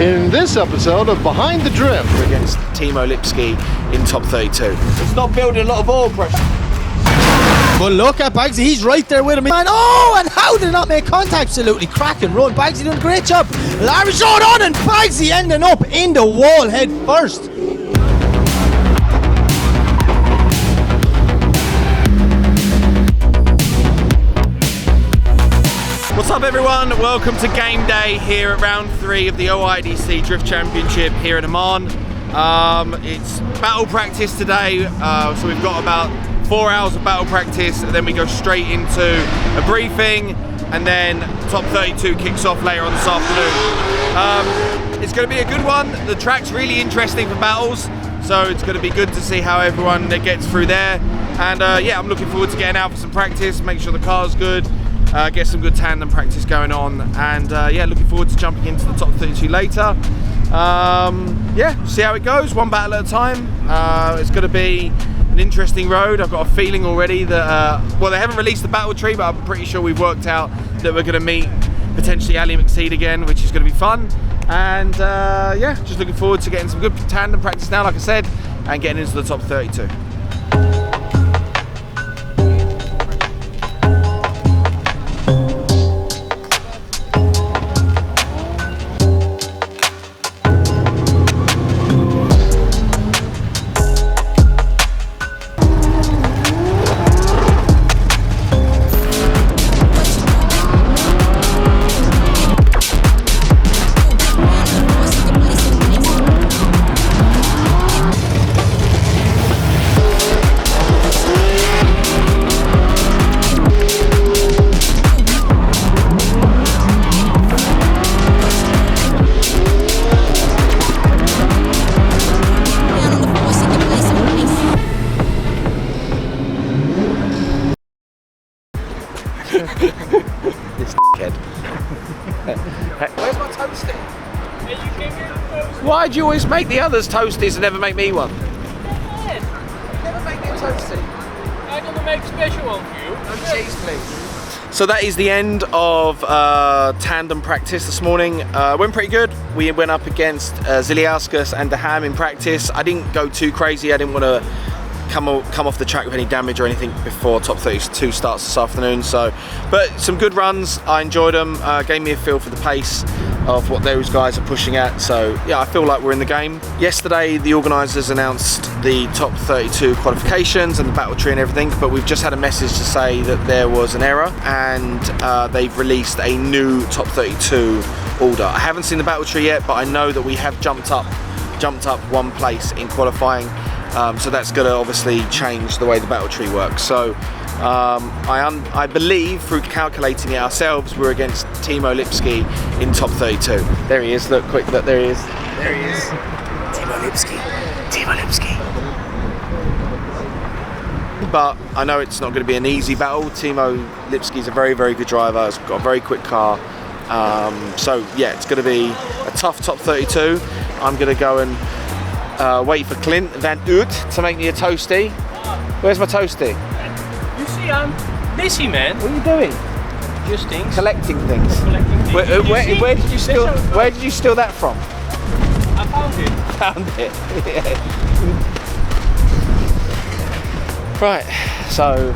In this episode of Behind the Drift, against Timo Lipski in top 32. It's not building a lot of oil pressure. But look at Baggsy, he's right there with him. Man, oh, and how did it not make contact? Absolutely cracking run. Baggsy doing a great job. Larry showed on and Baggsy ending up in the wall head first. What's up everyone? Welcome to game day here at round 3 of the OIDC Drift Championship here in Oman. It's battle practice today, so we've got about 4 hours of battle practice, and then we go straight into a briefing, and then top 32 kicks off later on this afternoon. It's going to be a good one. The track's really interesting for battles, so it's going to be good to see how everyone gets through there. And yeah, I'm looking forward to getting out for some practice, make sure the car's good. Get some good tandem practice going on, and yeah, looking forward to jumping into the top 32 later. Yeah, see how it goes, one battle at a time. It's going to be an interesting road. I've got a feeling already that, well, they haven't released the battle tree, but I'm pretty sure we've worked out that we're going to meet potentially Ali McSeed again, which is going to be fun. And yeah, just looking forward to getting some good tandem practice now, like I said, and getting into the top 32. This kid. Where's my toasty? Why do you always make the others toasties and never make me one? Never make me a toasty. I'm gonna make a special one for you. Oh, cheese, please. So that is the end of tandem practice this morning. Went pretty good. We went up against Ziliauskas and Daham in practice. I didn't go too crazy. I didn't want to come off the track with any damage or anything before top 32 starts this afternoon. So, but some good runs. I enjoyed them. Gave me a feel for the pace of what those guys are pushing at. So yeah, I feel like we're in the game. Yesterday, the organisers announced the top 32 qualifications and the battle tree and everything, but we've just had a message to say that there was an error, and they've released a new top 32 order. I haven't seen the battle tree yet, but I know that we have jumped up one place in qualifying. So that's going to obviously change the way the battle tree works. So I believe through calculating it ourselves, we're against Timo Lipski in top 32. There he is, look quick, look, there he is. There he is. Timo Lipski. Timo Lipski. But I know it's not going to be an easy battle. Timo Lipski's a very, very good driver. He's got a very quick car. So yeah, it's going to be a tough top 32. I'm going to go and wait for Clint Van Oot to make me a toasty. Where's my toasty? You see, I'm busy, man. What are you doing? Just things. Collecting things. Collecting things. Where did you steal? Where did you steal that from? I found it. Found it. Right. So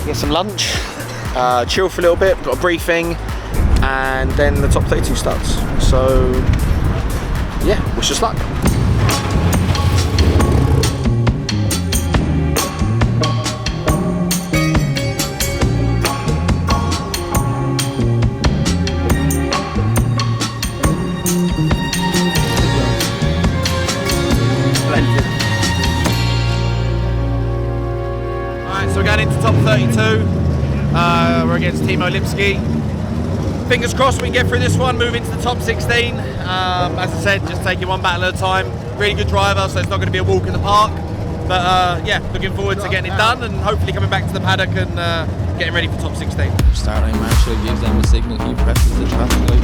get some lunch, chill for a little bit. Got a briefing, and then the top 32 starts. So yeah, wish us luck. So we're going into top 32. We're against Timo Lipski. Fingers crossed we can get through this one, move into the top 16. As I said, just taking one battle at a time. Really good driver, so it's not going to be a walk in the park. But yeah, looking forward to getting it done and hopefully coming back to the paddock and getting ready for top 16. Starting marshal gives them a signal, he presses the traffic light.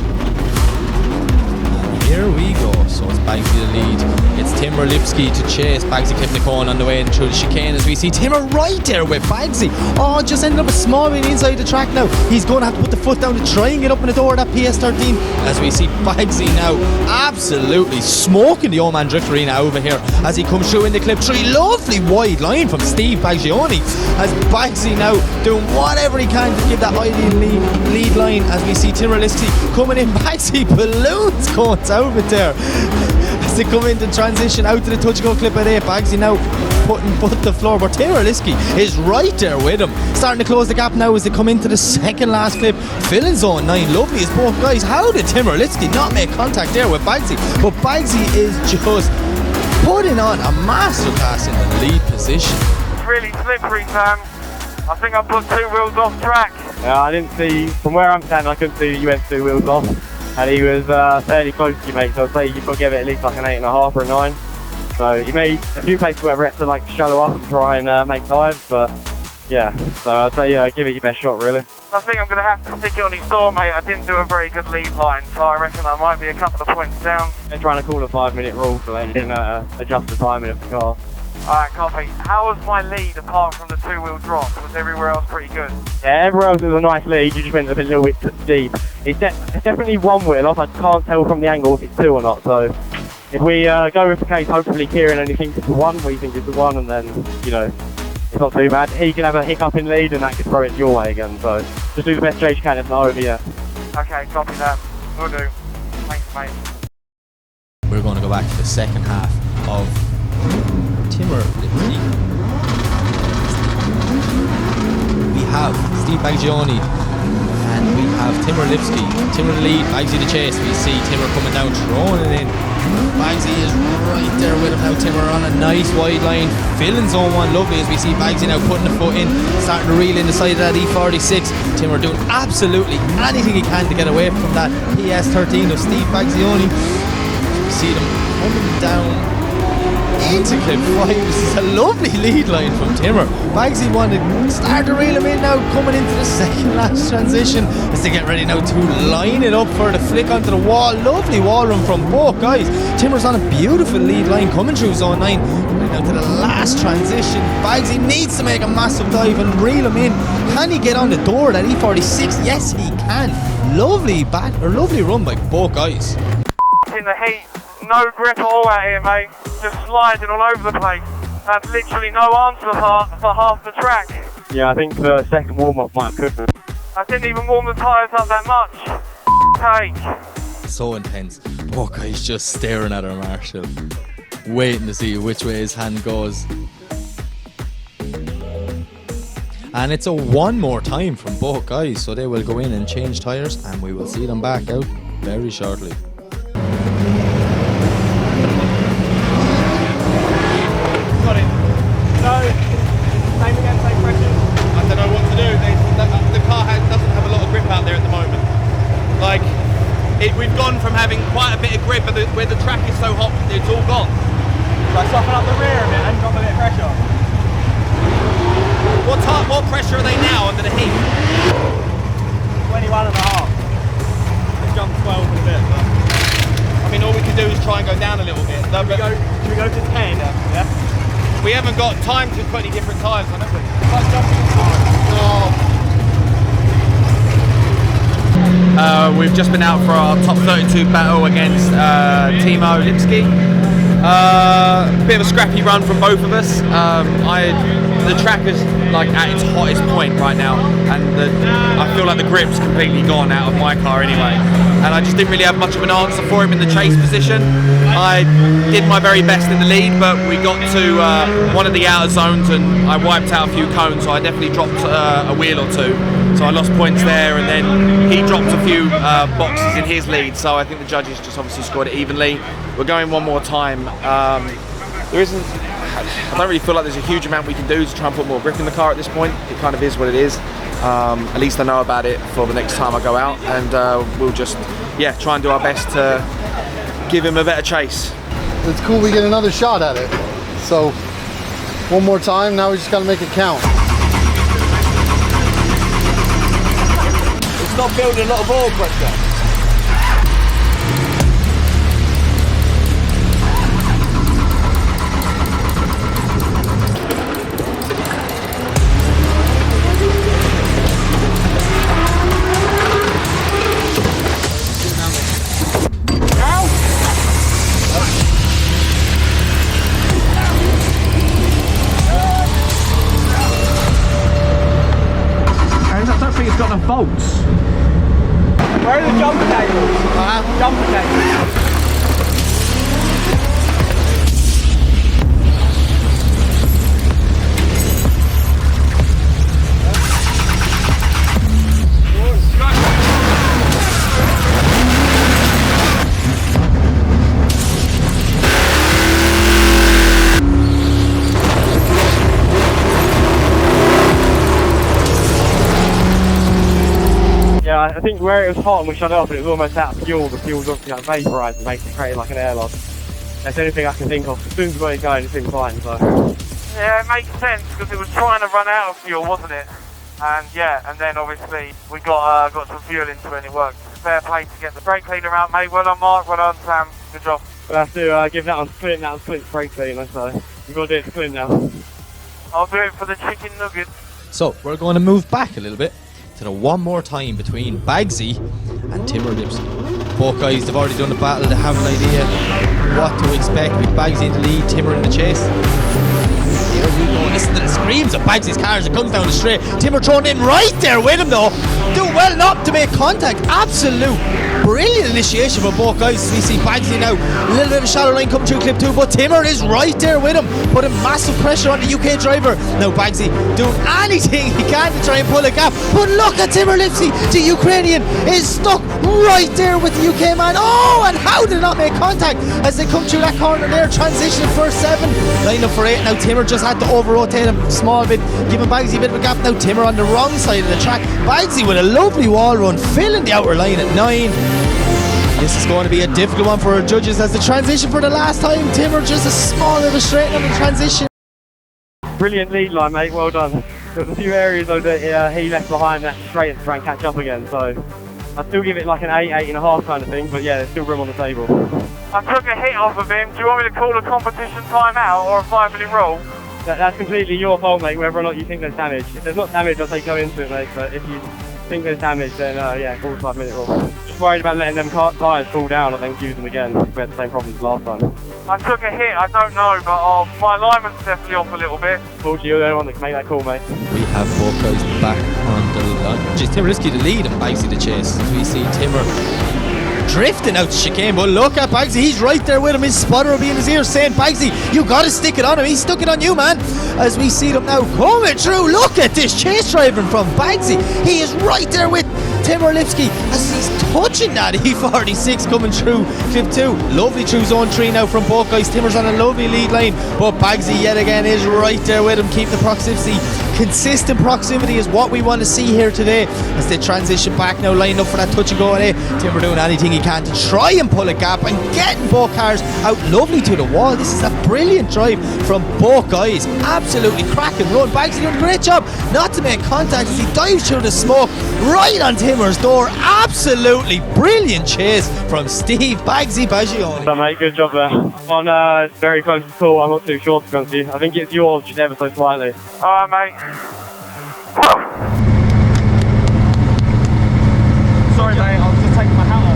And here we go. go. So it's Baggsy the lead. It's Timur Lipski to chase. Baggsy clipping the cone on the way in through the chicane as we see Timur right there with Baggsy. Oh, just ended up a small bit inside the track now. He's going to have to put the foot down to try and get up in the door of that PS13 as we see Baggsy now absolutely smoking the Oman Drift Arena over here as he comes through in the clip 3. Lovely wide line from Steve Baggioni as Baggsy now doing whatever he can to give that ideal lead line as we see Timur Lipski coming in. Baggsy balloons going out with there as they come into transition out to the touch go clip at 8. Baggsy now putting foot to the floor, but Timur Lipski is right there with him, starting to close the gap now as they come into the second last clip, filling zone 9. Lovely as both guys. How did Timur Lipski not make contact there with Baggsy? But Baggsy is just putting on a masterclass in the lead position. It's really slippery, Sam. I think I put 2 wheels off track. Yeah, I didn't see, from where I'm standing, I couldn't see that you went 2 wheels off. And he was fairly close to you, mate, so I'd say you've got to give it at least like an 8.5 or a 9. So you made a few places where we had to like shallow up and try and make dives, but yeah, so I'd say give it your best shot, really. I think I'm going to have to stick it on his door, mate. I didn't do a very good lead line, so I reckon I might be a couple of points down. They're trying to call a 5-minute rule, so they didn't adjust the timing of the car. Alright, copy. How was my lead apart from the 2-wheel drop? Was everywhere else pretty good? Yeah, everywhere else was a nice lead, you just went a little bit deep. It's definitely 1 wheel off, I can't tell from the angle if it's 2 or not, so if we go with the case, hopefully Kieran only thinks it's the 1, we think it's the 1, and then, you know, it's not too bad. He can have a hiccup in lead and that could throw it your way again, so just do the best chase you can if not over here. Okay, copy that. Will do. Thanks, mate. We're going to go back to the second half of Timur Lipski. We have Steve Baggioni and we have Timur Lipski. Timur the lead, Baggsy the chase. We see Timur coming down, throwing it in. Baggsy is right there with him now. Timur on a nice wide line, filling zone 1. Lovely as we see Baggsy now putting the foot in, starting to reel in the side of that E46. Timur doing absolutely anything he can to get away from that PS13 of Steve Baggioni. We see them coming down into clip 5. This is a lovely lead line from Timur. Baggsy wanted to start to reel him in now, coming into the second last transition as they get ready now to line it up for the flick onto the wall. Lovely wall run from both guys. Timur's on a beautiful lead line coming through zone 9. Right now to the last transition. Baggsy needs to make a massive dive and reel him in. Can he get on the door of that E46? Yes, he can. Lovely run by both guys. In the heat, no grip at all out here, mate. Just sliding all over the place. That's literally no answer for half the track. Yeah, I think the second warm-up might have cooked. I didn't even warm the tyres up that much. Take. So intense. Both guys just staring at our Marshall, waiting to see which way his hand goes. And it's a 1 more time from both guys, so they will go in and change tyres and we will see them back out very shortly. Got it. So, same again, same pressure. I don't know what to do. The car doesn't have a lot of grip out there at the moment. Like, we've gone from having quite a bit of grip, but where the track is so hot, it's all gone. Like soften up the rear a bit and drop a bit of pressure. What pressure are they now under the heat? 21.5. Let's jump 12 in a bit. But I mean, all we can do is try and go down a little bit. should we go to 10? Yeah. We haven't got time to put any different tyres on, have we? Like jumping We've just been out for our top 32 battle against Timur Lipski. Bit of a scrappy run from both of us. The track is like at its hottest point right now, and I feel like the grip's completely gone out of my car anyway. And I just didn't really have much of an answer for him in the chase position. I did my very best in the lead, but we got to one of the outer zones and I wiped out a few cones, so I definitely dropped a wheel or two. So I lost points there, and then he dropped a few boxes in his lead, so I think the judges just obviously scored it evenly. We're going 1 more time. I don't really feel like there's a huge amount we can do to try and put more grip in the car at this point. It kind of is what it is. At least I know about it for the next time I go out, and we'll just try and do our best to give him a better chase. It's cool we get another shot at it. So 1 more time, now we just gotta make it count. It's not building a lot of oil pressure. got the bolts. Where are the jumper cables? Jumper cables. Yeah, I think where it was hot and we shut it off and it was almost out of fuel, the fuel's obviously like vaporised and basically created like an air loss. That's the only thing I can think of. As soon as we got it going, it seemed fine, so. Yeah, it makes sense because it was trying to run out of fuel, wasn't it? And yeah, and then obviously we got some fuel into it and it worked. Fair play to get the brake cleaner out, mate. Well done, Mark. Well done, Sam. Good job. We'll have to give that on Clint, that was Clint's brake cleaner, so we've got to do it to Clint now. I'll do it for the chicken nugget. So we're going to move back a little bit to the one more time between Baggsy and Timor Lipsky. Both guys have already done the battle, they have an idea what to expect with Baggsy in the lead, Timor in the chase. Here we go, listen to the screams of Baggsy's car as it comes down the straight. Timor thrown in right there with him though, doing well enough to make contact. Absolute brilliant initiation from both guys. We see Baggsy now, a little bit of a shallow line coming through clip 2, but Timor is right there with him, putting massive pressure on the UK driver. Now Baggsy doing anything he can to try and pull a gap, but look at Timor Lipsky, the Ukrainian is stuck right there with the UK man. Oh, and how did not make contact as they come through that corner there, transitioning first 7, line up for 8. Now Timor just had to over-rotate him a small bit, giving Baggsy a bit of a gap. Now Timor on the wrong side of the track, Baggsy with a lovely wall run, filling the outer line at 9. This is going to be a difficult one for our judges as the transition for the last time. Timor just a small little straight on the transition. Brilliant lead line, mate, well done. There's a few areas though that he left behind that straight to try and catch up again, so I'd still give it like an 8, 8.5 kind of thing, but yeah, there's still room on the table. I took a hit off of him. Do you want me to call a competition timeout or a 5-minute rule? That's completely your fault, mate, whether or not you think there's damage. If there's not damage, I'll say go into it, mate, but if you think there's damage, then yeah, call a 5-minute rule. Just worried about letting them tyres fall down and then use them again. We had the same problems last time. I took a hit, I don't know, but my alignment's definitely off a little bit. Fortunately, you're the only one that can make that call, mate. We have both guys back on the line. Just Timor Lipsky the lead and Baggsy the chase. As we see Timor drifting out the chicane, but look at Baggsy, he's right there with him. His spotter will be in his ear saying, Baggsy, you gotta stick it on him. He stuck it on you, man. As we see them now coming through, look at this chase driving from Baggsy. He is right there with Timor Lipsky as he's touching that E46 coming through clip 2. Lovely through zone 3 now from both guys. Timor's on a lovely lead line, but Baggsy yet again is right there with him. Keep the proximity. Consistent proximity is what we want to see here today as they transition back now, lining up for that touch and go. And Timor doing anything he can to try and pull a gap and getting both cars out lovely to the wall. This is a brilliant drive from both guys. Absolutely cracking run. Baggsy doing a great job not to make contact as he dives through the smoke right on Timor's door. Absolutely brilliant chase from Steve BaggsyBoyUK. So, mate, good job there. On very close to call, I'm not too sure to be honest with you. I think it's yours just ever so slightly. Alright, mate. Sorry, mate, I was just taking my hat off.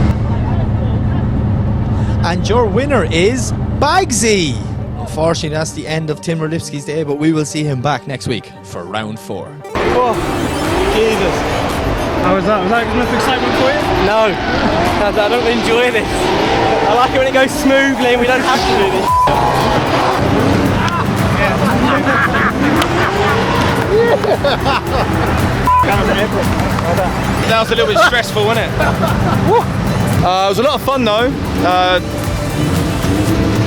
And your winner is Baggsy. Unfortunately, that's the end of Timor Lipsky's day, but we will see him back next week for round 4. Oh, Jesus. How was that? Was that enough excitement for you? No, I don't enjoy this. I like it when it goes smoothly and we don't have to do this. That was a little bit stressful, wasn't it? It was a lot of fun though.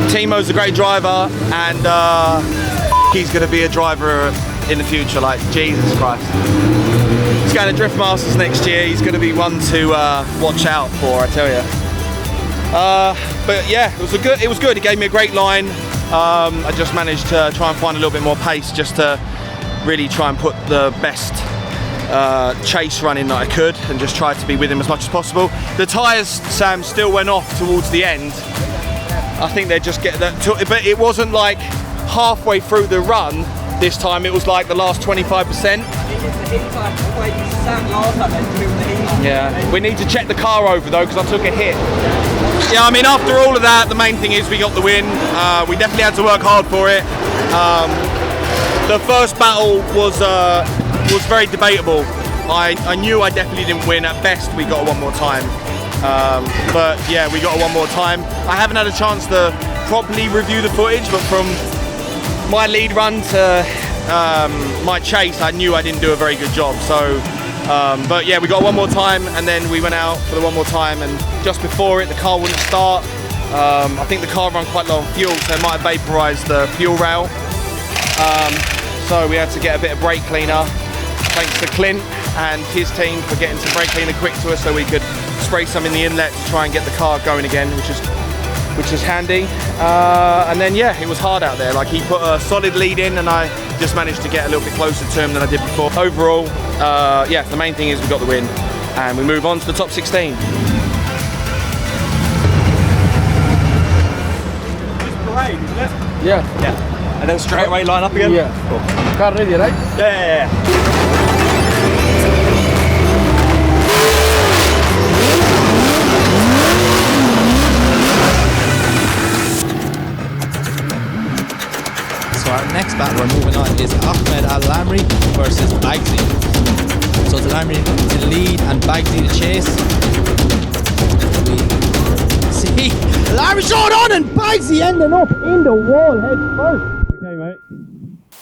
Timo's a great driver, and he's going to be a driver in the future, like Jesus Christ. He's going to Drift Masters next year. He's going to be one to watch out for, I tell you. But yeah, it was good. He gave me a great line. I just managed to try and find a little bit more pace just to really try and put the best chase run in that I could and just try to be with him as much as possible. The tyres, Sam, still went off towards the end. I think they just get that, but it wasn't like halfway through the run this time, it was like the last 25%. Yeah, we need to check the car over though, because I took a hit. Yeah, I mean, after all of that, the main thing is we got the win. We definitely had to work hard for it. The first battle was very debatable. I knew I definitely didn't win. At best, we got a one more time. But yeah, we got a one more time. I haven't had a chance to properly review the footage, but from my lead run to my chase, I knew I didn't do a very good job. So, but yeah, we got one more time, and then we went out for the one more time, and just before it, the car wouldn't start. I think the car ran quite low on fuel, so it might have vaporized the fuel rail. So we had to get a bit of brake cleaner. Thanks to Clint and his team for getting some brake cleaner quick to us, so we could spray some in the inlet to try and get the car going again, which is handy. And then yeah, it was hard out there. Like, he put a solid lead in, and I just managed to get a little bit closer to him than I did before. Overall, yeah, the main thing is we got the win, and we move on to the top 16. Yeah. And then straight away line up again? Yeah. Cool. Car ready, right? Yeah. So our next battle we're moving on is Ahmed Al-Lamri versus Baggsy. So it's Al-Lamri to lead and Baggsy to chase. See, Al-Lamri showed on and Baggsy ending up in the wall head first. Okay, mate.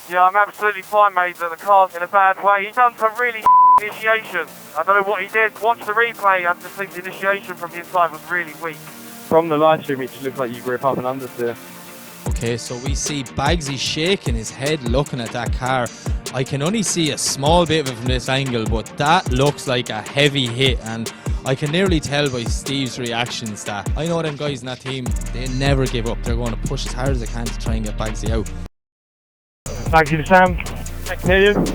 Yeah, I'm absolutely fine, mate, but the car's in a bad way. He's done some really initiation. I don't know what he did. Watch the replay. I just think the initiation from his side was really weak. From the live stream, it just looks like you grip up and understeer. Okay, so we see Baggsy shaking his head looking at that car. I can only see a small bit of it from this angle, but that looks like a heavy hit, and I can nearly tell by Steve's reactions that I know them guys in that team, they never give up. They're going to push as hard as they can to try and get Baggsy out. Baggsy to Sam. I can hear you.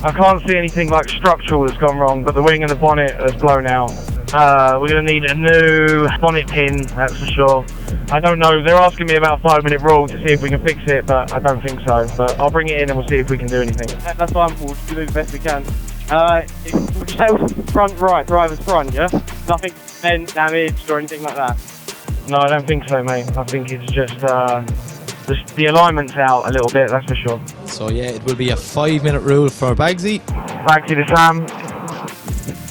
I can't see anything like structural that's gone wrong, but the wing and the bonnet has blown out. We're going to need a new bonnet pin, that's for sure. I don't know, they're asking me about a 5-minute rule to see if we can fix it, but I don't think so. But I'll bring it in and we'll see if we can do anything. That's fine, we'll do the best we can. Would you say it was front right, driver's front, yeah? Nothing bent, damaged or anything like that? No, I don't think so, mate. I think it's just the alignment's out a little bit, that's for sure. So yeah, it will be a 5-minute rule for Baggsy. Baggsy to Sam.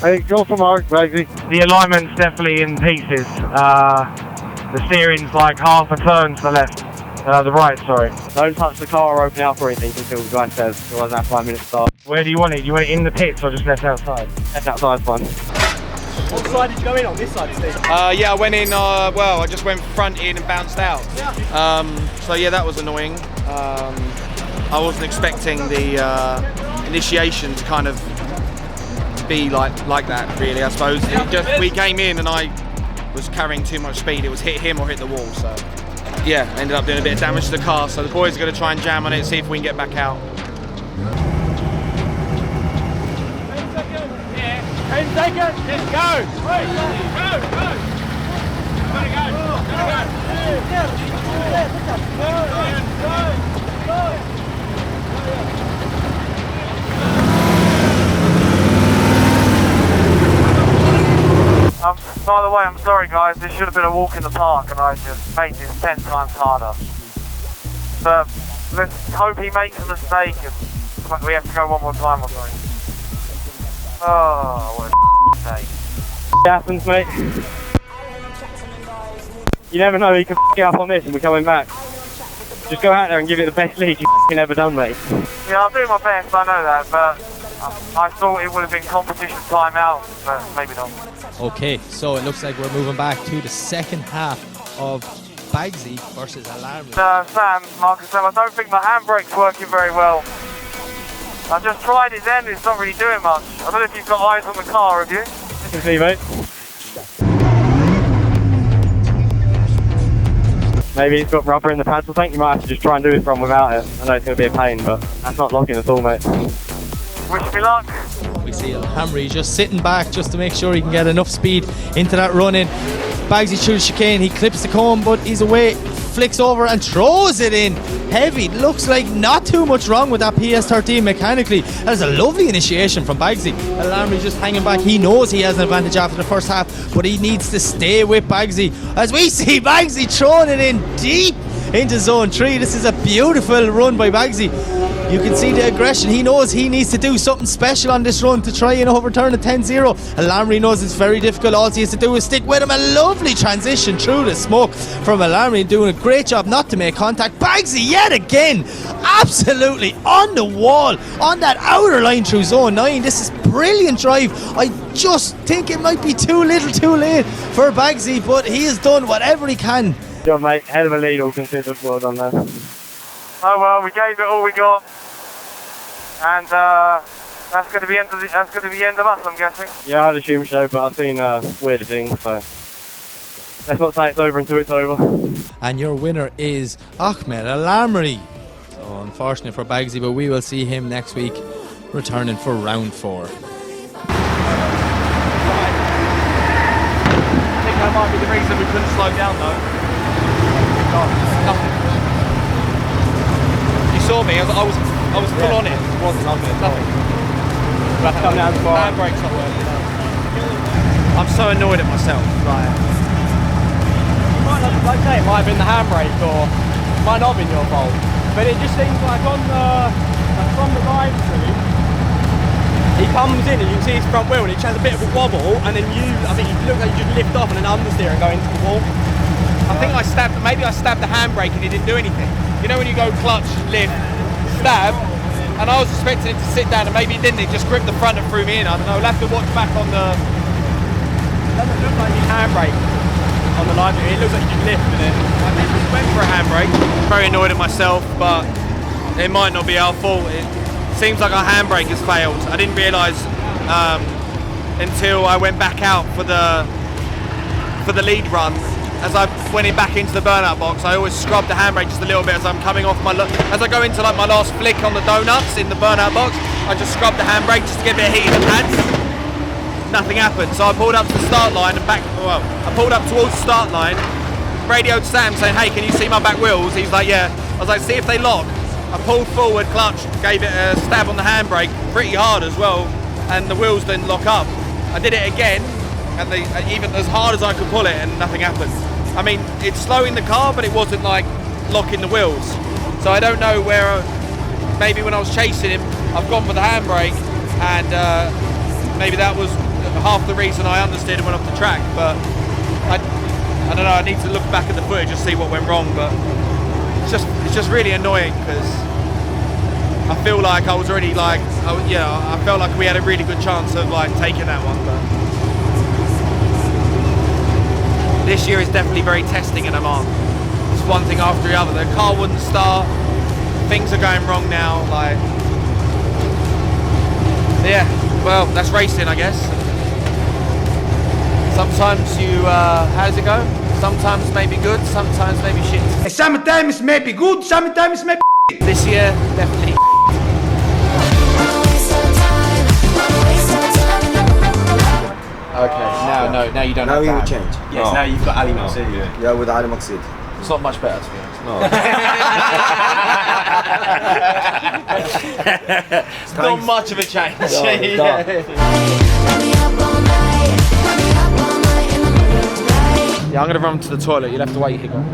Hey, go for Mark, Baggsy. The alignment's definitely in pieces. The steering's like half a turn to the left. The right, sorry. Don't touch the car or open out for anything until the guy says, otherwise that 5-minute start. Where do you want it? You want it in the pits or just left outside? Left outside's fine. What side did you go in on? This side, Steve? Yeah, I went in, well, I just went front in and bounced out. So yeah, that was annoying. I wasn't expecting the initiation to kind of be like that, really, I suppose. We came in and I was carrying too much speed. It was hit him or hit the wall, so yeah, ended up doing a bit of damage to the car. So the boys are going to try and jam on it, see if we can get back out. 10 seconds, let's go! Go, go! By the way, I'm sorry guys, this should have been a walk in the park and I just made this 10 times harder. But let's hope he makes a mistake and we have to go one more time or something. Oh, what a mistake. It happens, mate. You never know, you can f*** it up on this and we're coming back. Just go out there and give it the best lead you've ever done, mate. Yeah, I'll do my best, I know that, but I thought it would have been competition timeout, but maybe not. Okay, so it looks like we're moving back to the second half of Baggsy versus Al-Lamri. Sam, Marcus, I don't think my handbrake's working very well. I just tried it then, it's not really doing much. I don't know if you've got eyes on the car, have you? I can see, mate. Maybe it's got rubber in the paddle tank, you might have to just try and do this from without it. I know it's going to be a pain, but that's not locking at all, mate. Wish me luck. We see Al-Lamri just sitting back just to make sure he can get enough speed into that run-in. Baggsy through the chicane, he clips the cone, but he's away, flicks over and throws it in. Heavy, looks like not too much wrong with that PS13 mechanically. That is a lovely initiation from Baggsy. Al-Lamri just hanging back, he knows he has an advantage after the first half, but he needs to stay with Baggsy. As we see Baggsy throwing it in deep into zone 3. This is a beautiful run by Baggsy. You can see the aggression. He knows he needs to do something special on this run to try and overturn a 10-0. Alarmry knows it's very difficult. All he has to do is stick with him. A lovely transition through the smoke from Alarmry, doing a great job not to make contact. Baggsy yet again, absolutely on the wall, on that outer line through zone 9. This is brilliant drive. I just think it might be too little too late for Baggsy, but he has done whatever he can. Good mate, hell of a lead all considered, well done there. Oh well, we gave it all we got, and that's going to be the end of us, I'm guessing. Yeah, I'd assume so, but I've seen weirder things, so let's not say it's over until it's over. And your winner is Ahmed Alarmry. So unfortunate for Baggsy, but we will see him next week returning for round 4. I think that might be the reason we couldn't slow down though. You saw me, I was full on it. It wasn't nothing. Come down to Handbrake's not working. I'm so annoyed at myself. Like, you might not, like say, it might have been the handbrake or it might not have been your fault. But it just seems like on the from the live stream, he comes in and you can see his front wheel and it has a bit of a wobble, and then I think you look like you just lift off and then understeer and go into the wall. I think maybe I stabbed the handbrake and it didn't do anything. You know when you go clutch, lift, stab, and I was expecting it to sit down and maybe it didn't, it just gripped the front and threw me in. I don't know, we'll have to watch back on the... It doesn't look like the handbrake on the live view, it looks like you just lifted it. I think we went for a handbrake. Very annoyed at myself, but it might not be our fault. It seems like our handbrake has failed. I didn't realise until I went back out for the lead run. As I went back into the burnout box, I always scrub the handbrake just a little bit as I'm coming off as I go into like my last flick on the donuts in the burnout box. I just scrub the handbrake just to get a bit of heat in the pads. Nothing happened, so I pulled up to the start line and I pulled up towards the start line, radioed Sam saying, hey, can you see my back wheels? He's like, yeah. I was like, see if they lock. I pulled forward, clutch, gave it a stab on the handbrake pretty hard as well, and the wheels didn't lock up. I did it again, and even as hard as I could pull it, and nothing happened. I mean, it's slowing the car, but it wasn't like locking the wheels. So I don't know where, maybe when I was chasing him, I've gone for the handbrake, and maybe that was half the reason I understeered and went off the track. But I don't know, I need to look back at the footage and see what went wrong, but it's just really annoying because I feel like I was already like, I felt like we had a really good chance of like taking that one, but this year is definitely very testing in Oman. It's one thing after the other. The car wouldn't start, things are going wrong now, like, yeah, well, that's racing, I guess. Sometimes you, how does it go? Sometimes maybe good, sometimes maybe shit. Sometimes maybe good, sometimes maybe This year, definitely. Okay, now you don't Now have you that. change. Yes, now you've got Ali Maksud. Yeah, with Ali Maksud. It's not much better, to be honest. It's not much of a change. Yeah, I'm going to run to the toilet. You'll have to wait, Higgo.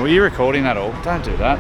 Were you recording that all? Don't do that.